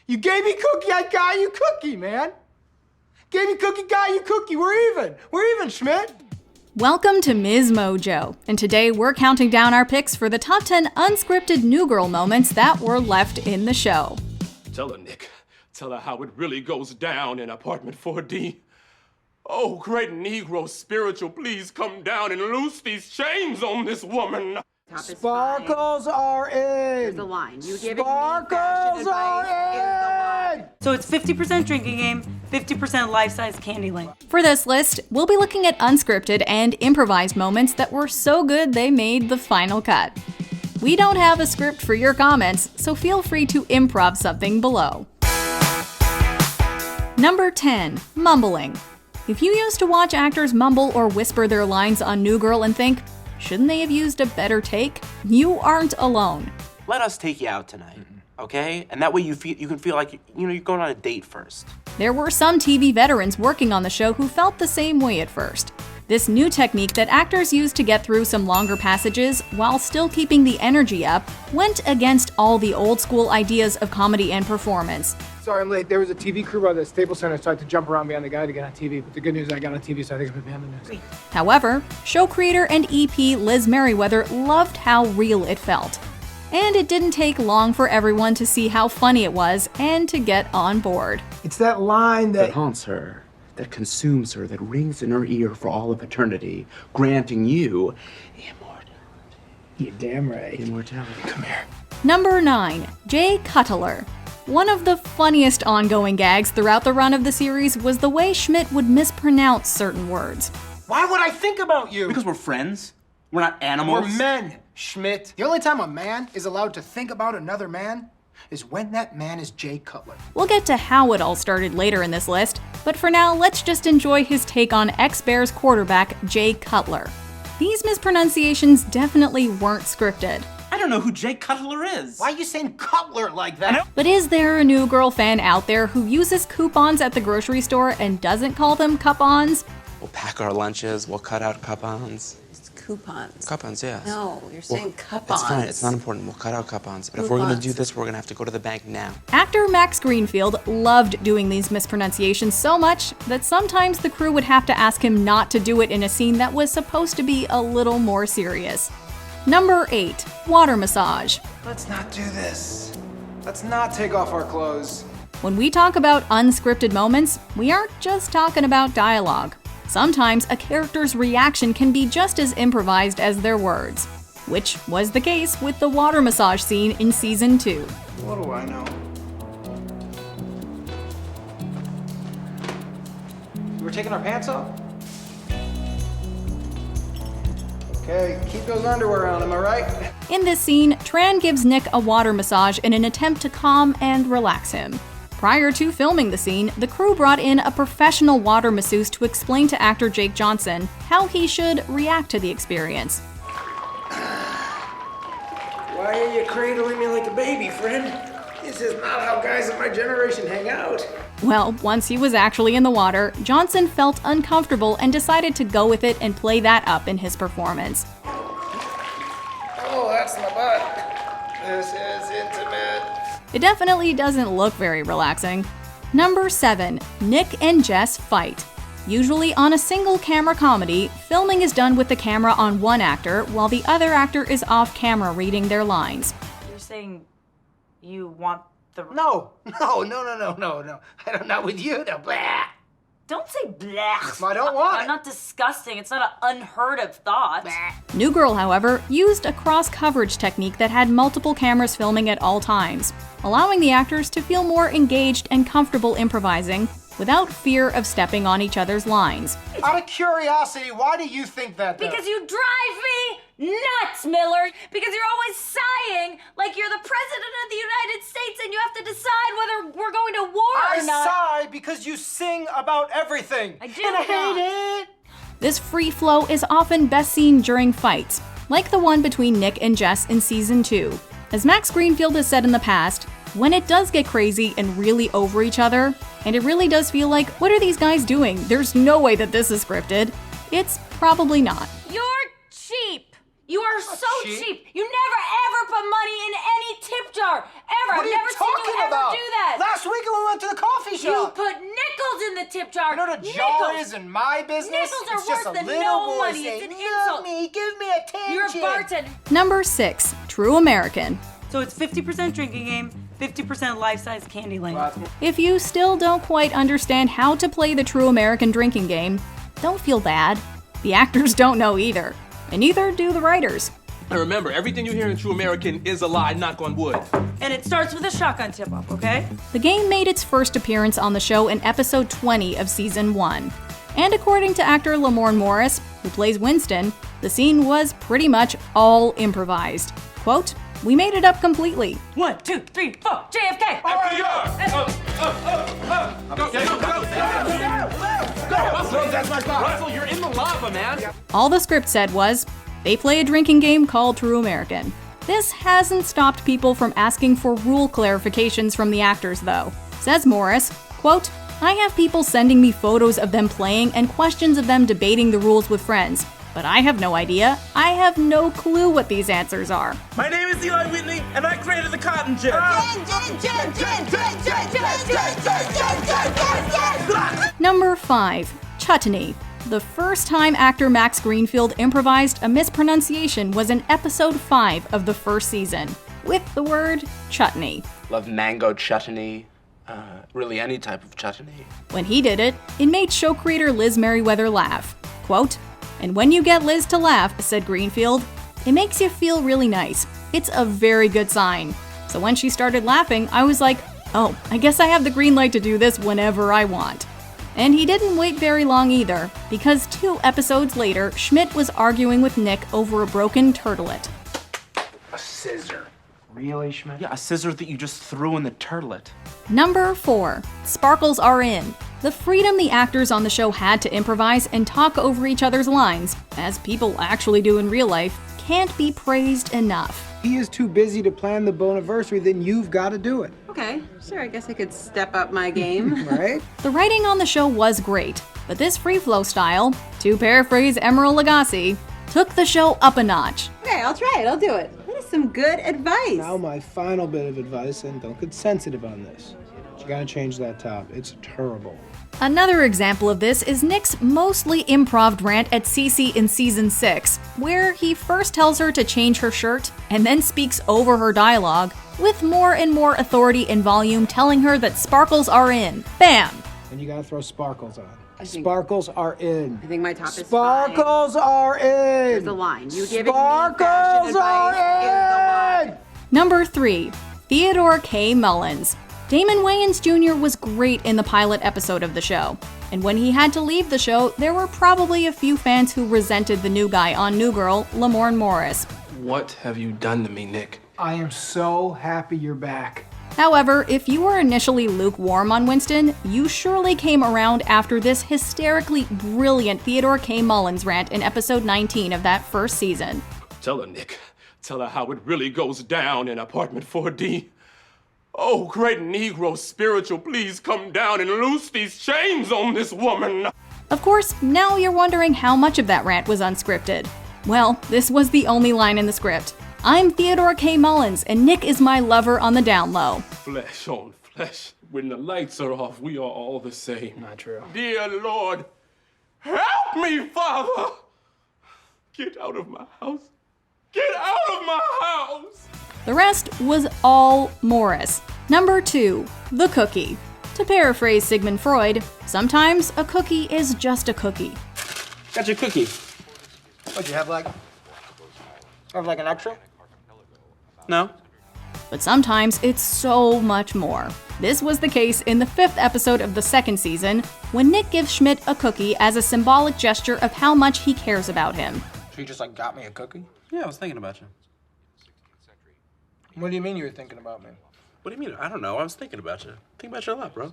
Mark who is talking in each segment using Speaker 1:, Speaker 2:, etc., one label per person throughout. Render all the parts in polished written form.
Speaker 1: You gave me cookie, I got you cookie, man. Gave me cookie, got you cookie. We're even. We're even, Schmidt.
Speaker 2: Welcome to MsMojo, and today we're counting down our picks for the top 10 unscripted new girl moments that were left in the show.
Speaker 3: Tell her, Nick. Tell her how it really goes down in apartment 4D. Oh, great Negro spiritual, please come down and loose these chains on this woman.
Speaker 1: Sparkles are in.
Speaker 4: There's the line. You give
Speaker 1: Sparkles are in.
Speaker 5: So it's 50% drinking game, 50% life-size Candyland.
Speaker 2: For this list, we'll be looking at unscripted and improvised moments that were so good they made the final cut. We don't have a script for your comments, so feel free to improv something below. Number 10. Mumbling. If you used to watch actors mumble or whisper their lines on New Girl and think, shouldn't they have used a better take? You aren't alone.
Speaker 6: Let us take you out tonight, okay? And that way you can feel like you're going on a date first.
Speaker 2: There were some TV veterans working on the show who felt the same way at first. This new technique that actors used to get through some longer passages while still keeping the energy up went against all the old school ideas of comedy and performance.
Speaker 1: Sorry, I'm late. There was a TV crew by the Staples Center, so I had to jump around behind the guy to get on TV. But the good news, I got on TV, so I think I'm behind the news.
Speaker 2: However, show creator and EP Liz Merriweather loved how real it felt. And it didn't take long for everyone to see how funny it was and to get on board.
Speaker 1: It's that line
Speaker 7: that
Speaker 1: that
Speaker 7: haunts her, that consumes her, that rings in her ear for all of eternity, granting you immortality.
Speaker 1: You're damn right.
Speaker 7: Immortality.
Speaker 1: Come here.
Speaker 2: Number 9. Jay Cutler. One of the funniest ongoing gags throughout the run of the series was the way Schmidt would mispronounce certain words.
Speaker 1: Why would I think about you?
Speaker 6: Because we're friends. We're not animals.
Speaker 1: We're men, Schmidt. The only time a man is allowed to think about another man is when that man is Jay Cutler.
Speaker 2: We'll get to how it all started later in this list, but for now, let's just enjoy his take on ex-Bears quarterback Jay Cutler. These mispronunciations definitely weren't scripted.
Speaker 6: I don't know who Jay Cutler is.
Speaker 1: Why are you saying Cutler like that?
Speaker 2: But is there a New Girl fan out there who uses coupons at the grocery store and doesn't call them cup-ons?
Speaker 7: We'll pack our lunches, we'll cut out coupons.
Speaker 4: It's coupons.
Speaker 7: Coupons, yes.
Speaker 4: No, you're saying cup-ons.
Speaker 7: It's fine, it's not important. We'll cut out coupons. But if we're gonna do this, we're gonna have to go to the bank now.
Speaker 2: Actor Max Greenfield loved doing these mispronunciations so much that sometimes the crew would have to ask him not to do it in a scene that was supposed to be a little more serious. Number 8. Water massage.
Speaker 1: Let's not do this. Let's not take off our clothes.
Speaker 2: When we talk about unscripted moments, we aren't just talking about dialogue. Sometimes a character's reaction can be just as improvised as their words, which was the case with the water massage scene in season 2.
Speaker 1: What do I know? We're taking our pants off? Okay, keep those underwear on, am I right?
Speaker 2: In this scene, Tran gives Nick a water massage in an attempt to calm and relax him. Prior to filming the scene, the crew brought in a professional water masseuse to explain to actor Jake Johnson how he should react to the experience.
Speaker 1: Why are you cradling me like a baby, friend? This is not how guys of my generation hang out.
Speaker 2: Well, once he was actually in the water, Johnson felt uncomfortable and decided to go with it and play that up in his performance.
Speaker 1: Oh, that's my butt. This is intimate.
Speaker 2: It definitely doesn't look very relaxing. Number 7. Nick and Jess fight. Usually on a single camera comedy, filming is done with the camera on one actor while the other actor is off camera reading their lines.
Speaker 5: You're saying you want the...
Speaker 1: No. Not with you, no, blah.
Speaker 5: Don't say blech.
Speaker 1: I don't want it.
Speaker 5: I'm not disgusting. It's not an unheard of thought.
Speaker 2: New Girl, however, used a cross-coverage technique that had multiple cameras filming at all times, allowing the actors to feel more engaged and comfortable improvising without fear of stepping on each other's lines.
Speaker 1: Out of curiosity, why do you think that, though?
Speaker 5: Because you drive me nuts, Miller. Because you're always sighing like you're the president of the United States and you have to decide whether we're going to war or not.
Speaker 1: I sigh because you sing about everything.
Speaker 5: I do
Speaker 1: and I
Speaker 5: not.
Speaker 1: hate it.
Speaker 2: This free flow is often best seen during fights, like the one between Nick and Jess in season 2. As Max Greenfield has said in the past, when it does get crazy and really over each other, and it really does feel like, what are these guys doing? There's no way that this is scripted. It's probably not.
Speaker 5: You're cheap. You are so
Speaker 1: cheap.
Speaker 5: cheap. You never ever put money in any tip jar. Ever.
Speaker 1: What are
Speaker 5: I've
Speaker 1: you
Speaker 5: never seen
Speaker 1: talking
Speaker 5: you ever
Speaker 1: about?
Speaker 5: do that.
Speaker 1: Last went to the coffee
Speaker 5: You
Speaker 1: shop.
Speaker 5: put nickels in the tip jar.
Speaker 1: You know what a jar
Speaker 5: Nickels.
Speaker 1: isn't my business?
Speaker 5: Nickels are
Speaker 1: It's just
Speaker 5: worse
Speaker 1: a
Speaker 5: than
Speaker 1: little
Speaker 5: no
Speaker 1: boy
Speaker 5: money.
Speaker 1: saying,
Speaker 5: It's an
Speaker 1: "Love
Speaker 5: insult."
Speaker 1: me, give me attention.
Speaker 5: You're a bartender.
Speaker 2: Number 6. True American.
Speaker 8: So it's 50% drinking game, 50% life-size candy lane.
Speaker 2: If you still don't quite understand how to play the true American drinking game, don't feel bad. The actors don't know either, and neither do the writers.
Speaker 3: And remember, everything you hear in True American is a lie, knock on wood.
Speaker 8: And it starts with a shotgun tip-off, okay?
Speaker 2: The game made its first appearance on the show in episode 20 of season 1. And according to actor Lamorne Morris, who plays Winston, the scene was pretty much all improvised. Quote, "We made it up completely."
Speaker 8: 1, 2, 3, 4, JFK!
Speaker 3: Russell, you're in the lava, man.
Speaker 2: All the script said was, they play a drinking game called True American. This hasn't stopped people from asking for rule clarifications from the actors, though. Says Morris, quote, "I have people sending me photos of them playing and questions of them debating the rules with friends. But I have no idea. I have no clue what these answers are."
Speaker 9: My name is Eli Whitney, and I created the cotton gin.
Speaker 2: Number 5. Chutney. The first time actor Max Greenfield improvised a mispronunciation was in episode 5 of the first season, with the word chutney.
Speaker 7: Love mango chutney. Really any type of chutney.
Speaker 2: When he did it, it made show creator Liz Merriweather laugh. Quote, "And when you get Liz to laugh," said Greenfield, "it makes you feel really nice. It's a very good sign." So when she started laughing, I was like, oh, I guess I have the green light to do this whenever I want. And he didn't wait very long either, because 2 episodes later, Schmidt was arguing with Nick over a broken turtlet.
Speaker 7: A scissor. Really, Schmidt?
Speaker 6: Yeah, a scissor that you just threw in the turtlet.
Speaker 2: Number 4. Sparkles are in. The freedom the actors on the show had to improvise and talk over each other's lines, as people actually do in real life, can't be praised enough.
Speaker 1: He is too busy to plan the Boniversary, then you've got to do it.
Speaker 4: Okay, sure, I guess I could step up my game.
Speaker 1: Right?
Speaker 2: The writing on the show was great, but this free flow style, to paraphrase Emeril Lagasse, took the show up a notch.
Speaker 4: Okay, I'll try it, I'll do it. That is some good advice.
Speaker 1: Now my final bit of advice, and don't get sensitive on this. You gotta change that top. It's terrible.
Speaker 2: Another example of this is Nick's mostly improv rant at Cece in season 6, where he first tells her to change her shirt and then speaks over her dialogue, with more and more authority and volume telling her that sparkles are in. Bam!
Speaker 1: And you gotta throw sparkles on. Sparkles are in.
Speaker 4: I think my top is fine.
Speaker 1: Sparkles are in.
Speaker 4: There's the line. You giving me fashion
Speaker 1: Sparkles
Speaker 4: advice is
Speaker 1: are
Speaker 4: the
Speaker 1: in.
Speaker 2: Number 3. Theodore K Mullins. Damon Wayans Jr. was great in the pilot episode of the show, and when he had to leave the show, there were probably a few fans who resented the new guy on New Girl, Lamorne Morris.
Speaker 3: What have you done to me, Nick?
Speaker 1: I am so happy you're back.
Speaker 2: However, if you were initially lukewarm on Winston, you surely came around after this hysterically brilliant Theodore K Mullins rant in episode 19 of that first season.
Speaker 3: Tell her, Nick. Tell her how it really goes down in apartment 4D. Oh, great Negro spiritual, please come down and loose these chains on this woman.
Speaker 2: Of course, now you're wondering how much of that rant was unscripted. Well, this was the only line in the script. I'm Theodore K Mullins, and Nick is my lover on the down low.
Speaker 3: Flesh on flesh. When the lights are off, we are all the same.
Speaker 1: Not true.
Speaker 3: Dear Lord, help me, Father. Get out of my house. Get out of my house.
Speaker 2: The rest was all Morris. Number 2. The cookie. To paraphrase Sigmund Freud, sometimes a cookie is just a cookie.
Speaker 6: Got your cookie.
Speaker 1: What'd you have, like an extra?
Speaker 6: No?
Speaker 2: But sometimes it's so much more. This was the case in the 5th episode of the 2nd season, when Nick gives Schmidt a cookie as a symbolic gesture of how much he cares about him.
Speaker 1: So you just, got me a cookie?
Speaker 6: Yeah, I was thinking about you.
Speaker 1: What do you mean you were thinking about me?
Speaker 6: What do you mean? I don't know. I was thinking about you. Think about you a lot, bro.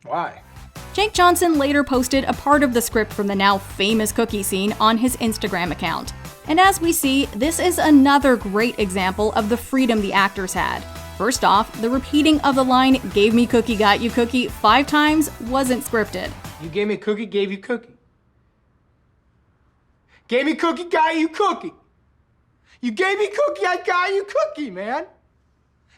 Speaker 1: Why?
Speaker 2: Jake Johnson later posted a part of the script from the now famous cookie scene on his Instagram account. And as we see, this is another great example of the freedom the actors had. First off, the repeating of the line, "gave me cookie, got you cookie," 5 times wasn't scripted.
Speaker 1: You gave me a cookie, gave you cookie. Gave me cookie, got you cookie. You gave me cookie, I got you cookie, man.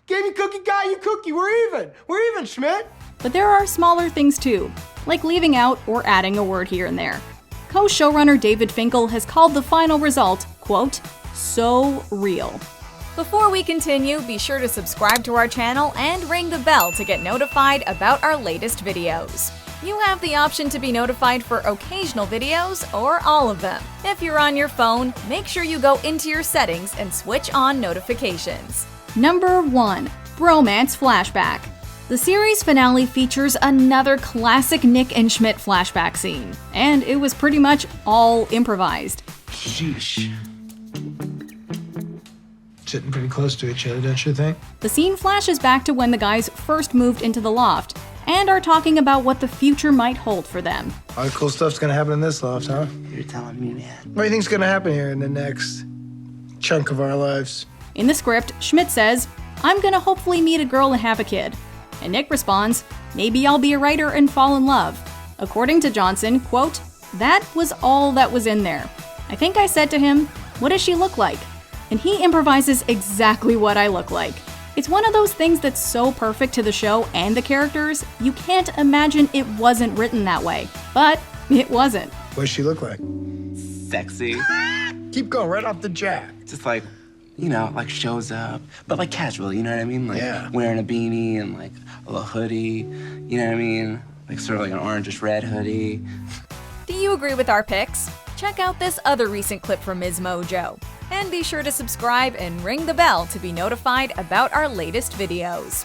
Speaker 1: Gave you cookie, got you cookie. We're even. We're even, Schmidt.
Speaker 2: But there are smaller things too, like leaving out or adding a word here and there. Co-showrunner David Finkel has called the final result, quote, so real.
Speaker 10: Before we continue, be sure to subscribe to our channel and ring the bell to get notified about our latest videos. You have the option to be notified for occasional videos or all of them. If you're on your phone, make sure you go into your settings and switch on notifications.
Speaker 2: Number 1. Bromance Flashback. The series finale features another classic Nick and Schmidt flashback scene, and it was pretty much all improvised.
Speaker 1: Sheesh. Sitting pretty close to each other, don't you think?
Speaker 2: The scene flashes back to when the guys first moved into the loft, and are talking about what the future might hold for them.
Speaker 1: A lot of cool stuff's gonna happen in this loft, huh?
Speaker 7: You're telling me, man.
Speaker 1: What do you think's gonna happen here in the next chunk of our lives?
Speaker 2: In the script, Schmidt says, "I'm gonna hopefully meet a girl and have a kid." And Nick responds, "Maybe I'll be a writer and fall in love." According to Johnson, quote, "That was all that was in there. I think I said to him, 'What does she look like?' And he improvises exactly what I look like." It's one of those things that's so perfect to the show and the characters, you can't imagine it wasn't written that way. But it wasn't.
Speaker 1: What does she look like?
Speaker 7: Sexy.
Speaker 1: Keep going, right off the jack.
Speaker 7: Just like, you know, like shows up, but like casual, you know what I mean? Like
Speaker 1: Yeah.
Speaker 7: wearing a beanie and like a little hoodie, you know what I mean? Like sort of like an orangish red hoodie.
Speaker 10: Do you agree with our picks? Check out this other recent clip from MsMojo. And be sure to subscribe and ring the bell to be notified about our latest videos.